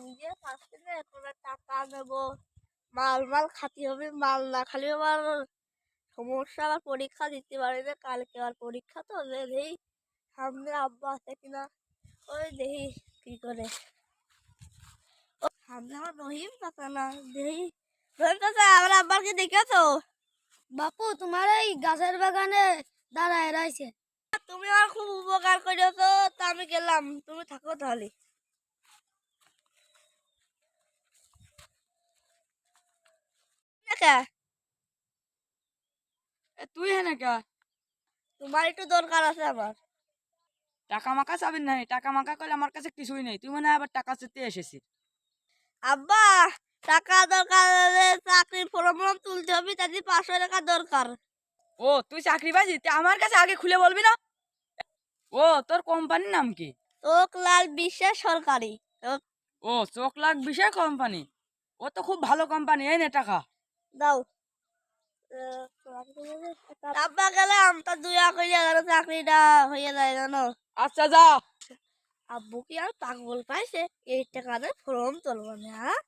বুঝে পাচ্ছি না এখন আর টাকা নেবো মাল মাল খাতে হবে মাল না খালি আবার সমস্যা আবার পরীক্ষা দিতে পারি না কালকে আবার পরীক্ষা তো দেখি সামনে আব্বা আছে কিনা ওই দেখি কি করে ও সামনে আমার রহিম কাকা না দেখি রহিম কাকা আমার আব্বাকে দেখেছো বাপু তোমার এই গাছের বাগানে দাঁড়ায় রয়েছে। তুমি আমার খুব উপকার করেছো তা আমি গেলাম তুমি থাকো তাহলে তুই হ্যাঁ না কা তোমার একটু দরকার আছে আমার টাকা মাকা চাবি নাই টাকা মাকা করলে আমার কাছে কিছুই নেই তুই মনে হয় আবার টাকা চেতে এসেছিস। আব্বা টাকা দরকার হলে চাকরির ফর্ম তুলতে হবে তাদের 500 টাকা দরকার ও তুই চাকরি পাইছিস তা আমার কাছে আগে খুলে বলবি না। ও তোর কোম্পানির নাম কি? চোখলাল বিশ্বাস সরকারি ও চোখ লাখ বিশাল কোম্পানি। ও তো খুব ভালো কোম্পানি এই নে টাকা। দাও আব্বা গেলাম তা 2 করে চাকরিটা হয়ে যায় জানো। আচ্ছা যা। আব্বু কি আর পাগল পাইছে এই টাকাতে ফর্ম তুলবো না হ্যাঁ?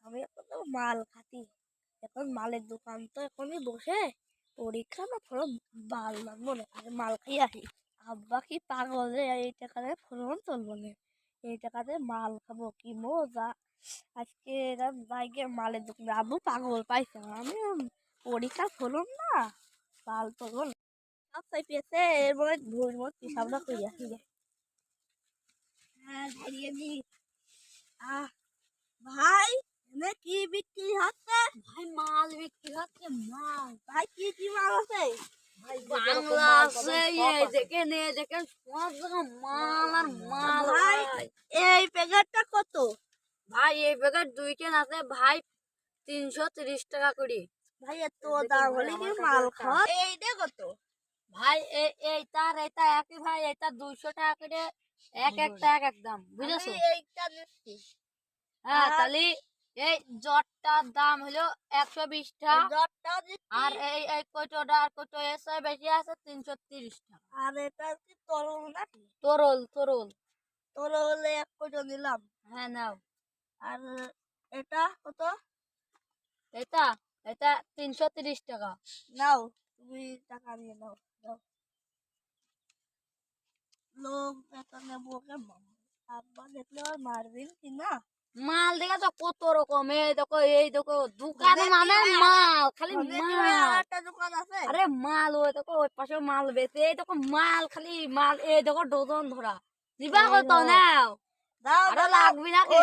আমি এখন তো মাল খাতি এখন মালের দোকান তো এখনই বসে পরীক্ষা না ফর্ম বাল লাগবো না আগে মাল খাই আসি আব্বা কি পাগল রে এই টাকাতে ফর্ম তুলবো না এই টাকাতে মাল খাবো কি মজা আজকে বাইকে মালের দোকান আব্বু পাগল পাইছে আমি পরীক্ষা ফর্ম না বাল তুলবো না সব চাই পেয়েছে এর মনে ভুল মত হিসাব না করিয়া হ্যাঁ দাঁড়িয়ে নি ভাই এনে কি বিক্রি হচ্ছে ভাই মাল বিক্রি হচ্ছে মাল। ভাই কি কি মাল আছে ভাই বাংলা আছে এই দেখেন সব জায়গা মাল আর মাল। ভাই এই প্যাকেটটা কত ভাই এই প্যাকেট 2 কেন আছে ভাই 330 টাকা করে। ভাই এত দাম হলে কি মাল খাওয়া এইটা কত ভাই এইটা একই ভাই এটা 200 টাকা করে একটা এক দাম বুঝেছো। আমি এইটা নিচ্ছি হ্যাঁ তাহলে এই জটটার দাম হলো 120 টাকা জটটাও দিচ্ছি আর এই কয়টা আর কয়টা এসে বেশি আছে 330 টাকা। আর এটা কি তরল নাকি তরল তরলে 1 কোটো নিলাম হ্যাঁ নাও। আর এটা কত এটা এটা 330 টাকা। নাও তুমি টাকা নিয়ে নাও নাও লোক এটা নেবো কেমন আব্বা দেখলে আর মারবেন কি না মাল দেখে তো কত রকম এই দেখো দোকান মানে মাল খালি মাল। একটা দোকান আছে আরে মাল ওই দেখো ওই পাশে মাল বেচে এই দেখো মাল খালি মাল এই দেখো ডজন ধরা দিবা কত নাও দাও আরে লাগবে নাকি।